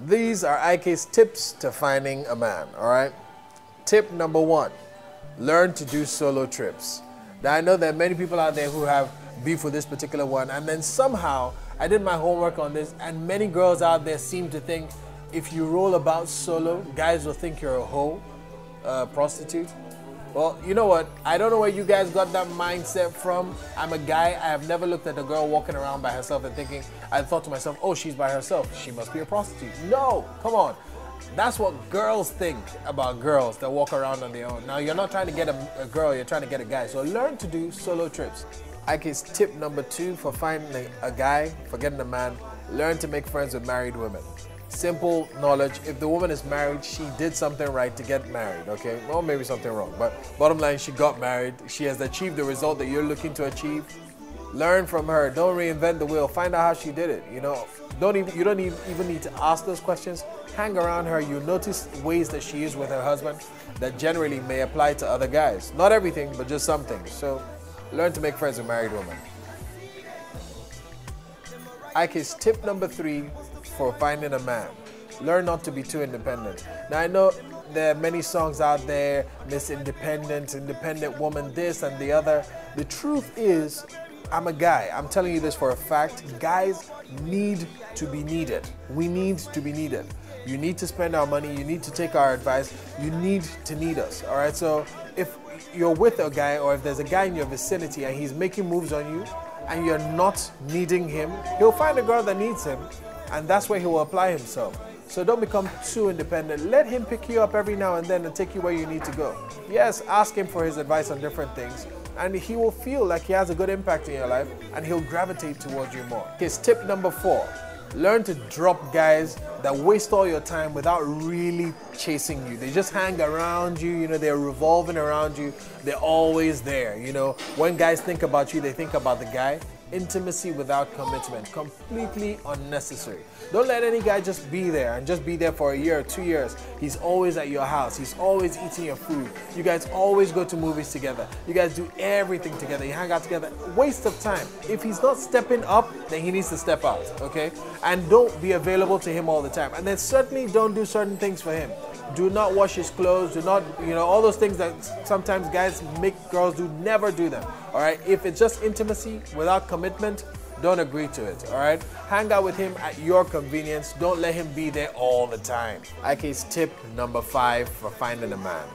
These are IK's tips to finding a man, all right? Tip number 1, learn to do solo trips. Now, I know there are many people out there who have beef with this particular one, and then somehow I did my homework on this, and many girls out there seem to think if you roll about solo, guys will think you're a hoe, prostitute. Well, you know what? I don't know where you guys got that mindset from. I'm a guy. I have never looked at a girl walking around by herself and thinking, I thought to myself, oh, she's by herself. She must be a prostitute. No, come on. That's what girls think about girls that walk around on their own. Now, you're not trying to get a girl, you're trying to get a guy. So learn to do solo trips. IK's tip number 2 for finding a guy, for getting a man, learn to make friends with married women. Simple knowledge, if the woman is married, she did something right to get married, okay? Well, maybe something wrong, but bottom line, she got married. She has achieved the result that you're looking to achieve. Learn from her. Don't reinvent the wheel. Find out how she did it, you know? You don't even need to ask those questions. Hang around her. You'll notice ways that she is with her husband that generally may apply to other guys. Not everything, but just some things. So learn to make friends with married women. IK's tip number 3 for finding a man. Learn not to be too independent. Now, I know there are many songs out there, Miss Independent, independent woman, this and the other. The truth is, I'm a guy. I'm telling you this for a fact. Guys need to be needed. We need to be needed. You need to spend our money. You need to take our advice. You need to need us. All right. So if you're with a guy, or if there's a guy in your vicinity and he's making moves on you and you're not needing him, he'll find a girl that needs him, and that's where he will apply himself. So don't become too independent. Let him pick you up every now and then and take you where you need to go. Yes, ask him for his advice on different things, and he will feel like he has a good impact in your life, and he'll gravitate towards you more. His tip number 4, learn to drop guys that waste all your time without really chasing you. They just hang around you, you know, they're revolving around you. They're always there, you know. When guys think about you, they think about the guy. Intimacy without commitment, completely unnecessary. Don't let any guy just be there and just be there for a year or 2 years. He's always at your house. He's always eating your food. You guys always go to movies together. You guys do everything together. You hang out together. Waste of time. If he's not stepping up, then he needs to step out, okay? And don't be available to him all the time. And then certainly don't do certain things for him. Do not wash his clothes. Do not, you know, all those things that sometimes guys make girls do, never do them. All right. If it's just intimacy without commitment, don't agree to it. All right. Hang out with him at your convenience. Don't let him be there all the time. IK's tip number 5 for finding a man.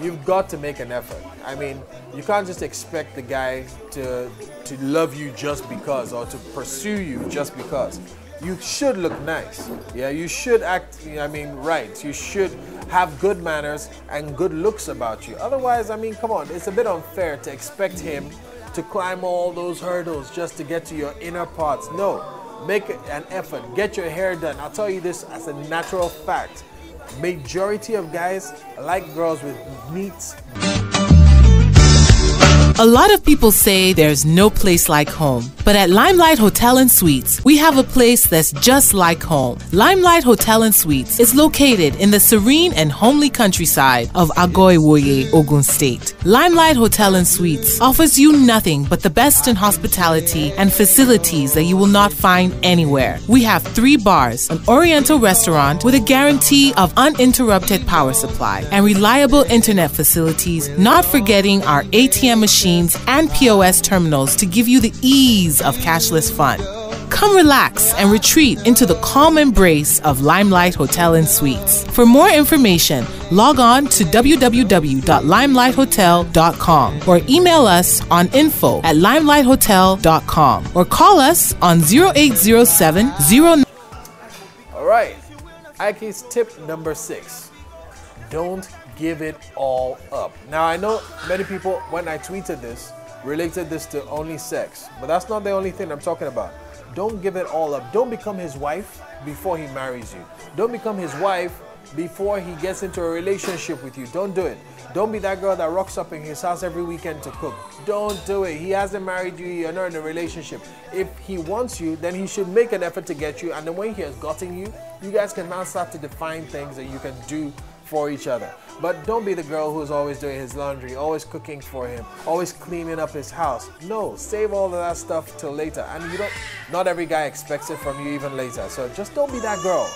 You've got to make an effort. I mean, you can't just expect the guy to love you just because, or to pursue you just because. You should look nice. Yeah, you should act, I mean, right. You should have good manners and good looks about you. Otherwise, I mean, come on, it's a bit unfair to expect him to climb all those hurdles just to get to your inner parts. No, make an effort. Get your hair done. I'll tell you this as a natural fact. Majority of guys like girls with neat. A lot of people say there's no place like home, but at Limelight Hotel and Suites, we have a place that's just like home. Limelight Hotel and Suites is located in the serene and homely countryside of Agoiwoye, Ogun State. Limelight Hotel and Suites offers you nothing but the best in hospitality and facilities that you will not find anywhere. We have 3 bars, an oriental restaurant with a guarantee of uninterrupted power supply, and reliable internet facilities, not forgetting our ATM machines and POS terminals to give you the ease of cashless fun. Come relax and retreat into the calm embrace of Limelight Hotel and Suites. For more information, log on to www.limelight.hotel.com or email us on info@limelight.hotel.com or call us on 0807 09. All right, IK's tip number 6. Don't give it all up. Now, I know many people, when I tweeted this, related this to only sex, but that's not the only thing I'm talking about. Don't give it all up. Don't become his wife before he marries you. Don't become his wife before he gets into a relationship with you. Don't do it. Don't be that girl that rocks up in his house every weekend to cook. Don't do it. He hasn't married you. You're not in a relationship. If he wants you, then he should make an effort to get you. And then when he has gotten you, you guys can now start to define things that you can do for each other. But don't be the girl who's always doing his laundry, always cooking for him, always cleaning up his house. No, save all of that stuff till later. And not every guy expects it from you even later. So just don't be that girl.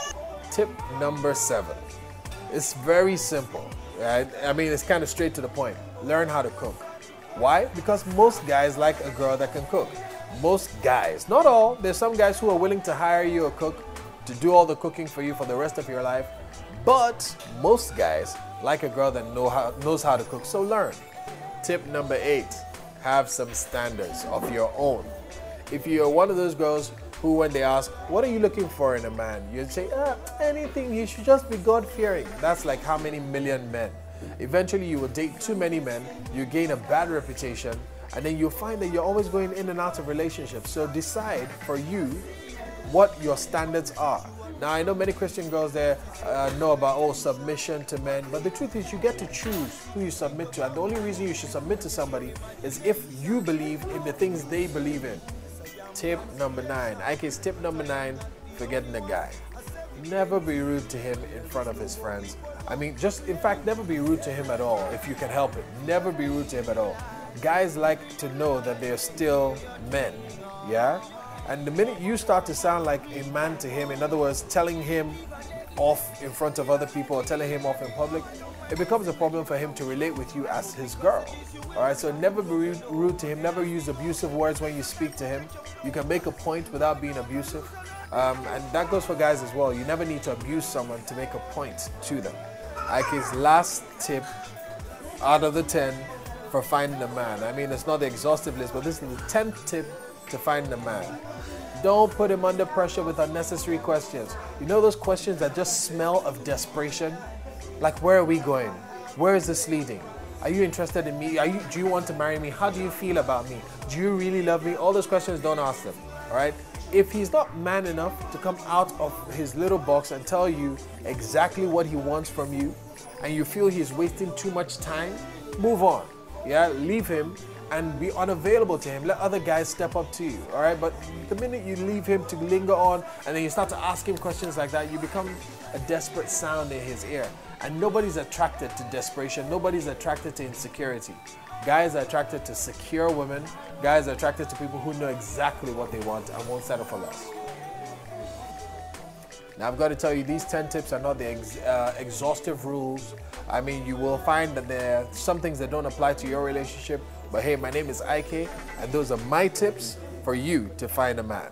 Tip number 7. It's very simple, right? I mean, it's kind of straight to the point. Learn how to cook. Why? Because most guys like a girl that can cook. Most guys, not all, there's some guys who are willing to hire you a cook to do all the cooking for you for the rest of your life, but most guys like a girl that knows how to cook, so learn. Tip number 8, have some standards of your own. If you're one of those girls who, when they ask, what are you looking for in a man? You'd say, anything, he should just be God-fearing. That's like how many million men? Eventually you will date too many men, you gain a bad reputation, and then you'll find that you're always going in and out of relationships. So decide for you what your standards are. Now, I know many Christian girls there know about submission to men, but the truth is you get to choose who you submit to, and the only reason you should submit to somebody is if you believe in the things they believe in. Tip number 9. IK's tip number 9, forgetting a guy. Never be rude to him in front of his friends. I mean, in fact, never be rude to him at all if you can help it. Never be rude to him at all. Guys like to know that they're still men, yeah? And the minute you start to sound like a man to him, in other words, telling him off in front of other people or telling him off in public, it becomes a problem for him to relate with you as his girl. All right, so never be rude to him, never use abusive words when you speak to him. You can make a point without being abusive. And that goes for guys as well. You never need to abuse someone to make a point to them. IK's last tip out of the 10 for finding a man. I mean, it's not the exhaustive list, but this is the 10th tip to finding a man. Don't put him under pressure with unnecessary questions. You know those questions that just smell of desperation? Like, where are we going? Where is this leading? Are you interested in me? Do you want to marry me? How do you feel about me? Do you really love me? All those questions, don't ask them, all right? If he's not man enough to come out of his little box and tell you exactly what he wants from you, and you feel he's wasting too much time, move on. Yeah, leave him and be unavailable to him. Let other guys step up to you, all right? But the minute you leave him to linger on and then you start to ask him questions like that, you become a desperate sound in his ear. And nobody's attracted to desperation. Nobody's attracted to insecurity. Guys are attracted to secure women. Guys are attracted to people who know exactly what they want and won't settle for less. Now, I've got to tell you, these 10 tips are not the exhaustive rules. I mean, you will find that there are some things that don't apply to your relationship. But hey, my name is IK, and those are my tips for you to find a man.